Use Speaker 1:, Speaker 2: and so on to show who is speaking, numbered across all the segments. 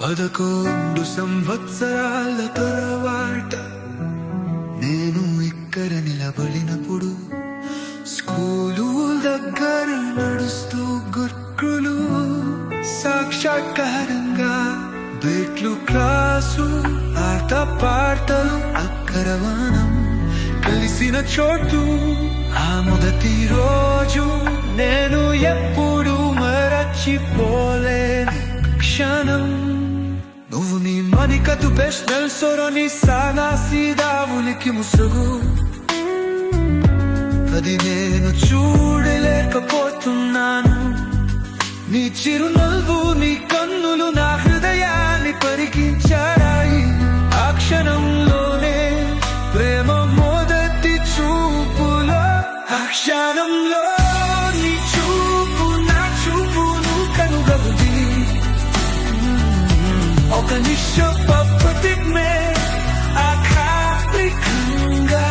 Speaker 1: 11 సంవత్సరాల తరువాత నేను ఇక్కడ నిలబడినప్పుడు స్కూలు దగ్గర నడుస్తూ గుర్కులు సాక్షాత్కారంగా బెట్లు క్లాసు ఆట పాటలు అక్కరవానం కలిసిన చోటు ఆ మొదటి రోజు నేను ఎప్పుడు మరచిపోలేని క్షణం. నువ్వు నీ మణికతు బెస్నల్ సొరని సానా సీదా ఉలికి ముసుగు అది నేను చూడలేకపోతున్నాను. నీ చిరునవ్వు నీ కన్నులు నా హృదయాన్ని పరికించాయి. ఆ క్షణంలోనే ప్రేమ మొదటి చూపులో ఆ క్షణంలో నీ చూపు నా చూపును కనుగొంది. ఒక నిశ్శబ్ద ప్రతిజ్ఞే ఆఖరికంగా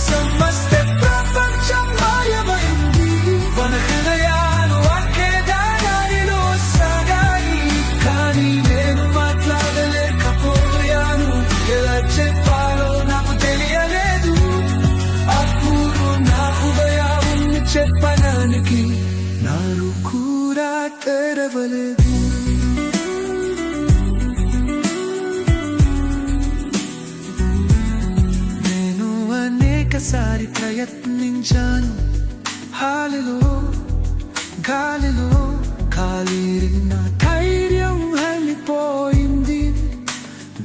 Speaker 1: సమస్త ప్రపంచం మాయమైంది. మన హృదయాలు ఒకే దారిలో సాగాయి. కానీ నేను మాట్లాడలేకపోయాను. ఎలా చెప్పాలో నాకు తెలియలేదు. అప్పుడు నా హృదయాన్ని చెప్పడానికి నారు కూడా తెరవలేదు. నేను అనేకసారి ప్రయత్నించాను. హాలిలో గాలిలో కాలిరిన ధైర్యం వెళ్ళిపోయింది.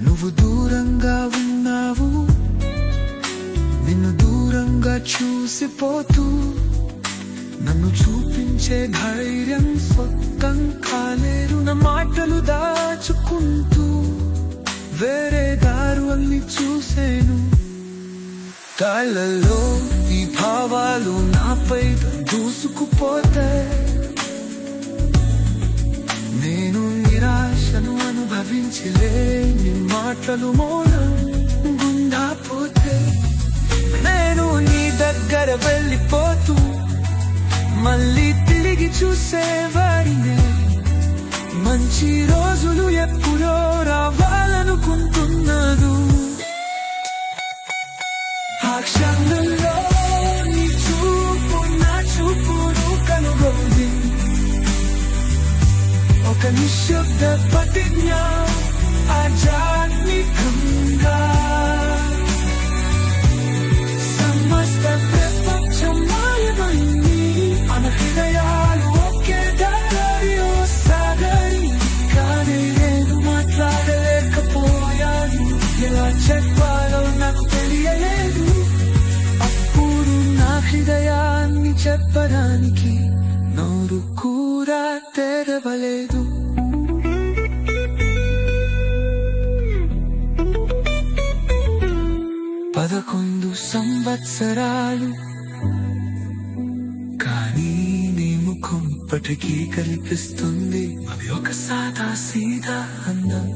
Speaker 1: నువ్వు దూరంగా ఉన్నావు. నిన్ను దూరంగా చూసిపోతూ నన్ను చూపించే ధైర్యం సొంతం కాలేరు. నా మాటలు దాచుకుంటూ వేరే దారుల్ని చూసేను. కళ్ళల్లో ఈ భావాలు నాపై దూసుకుపోతే నేను నిరాశను అనుభవించలేని మాటలు మౌనం గుండా పోతే నేను నీ దగ్గర వెళ్ళిపోతూ మళ్ళీ తిరిగి చూసేవాడినే. మంచి రోజులు ఎప్పుడో రావాలనుకుంటున్నాను. ఆ క్షణంలో నీ చూపు నా చూపును కనుగొంది. ఒక నిశ్శబ్ద ప్రతిజ్ఞ ఆధ్యాత్మికంగా సమస్త ప్రపంచం మాయమైంది. మన హృదయాలు ఒకే దారిలో సాగాయి. కానీ నేను మాట్లాడలేకపోయాను. ఎలా చెప్పాలో నాకు తెలియలేదు. అప్పుడు నా హృదయాన్ని చెప్పడానికి నోరు కూడా తెరవలేదు. పదకొండు సంవత్సరాలు కానీ నీ ముఖం ఇప్పటికీ కనిపిస్తుంది. అవి ఒక సాదా సీదా అందం.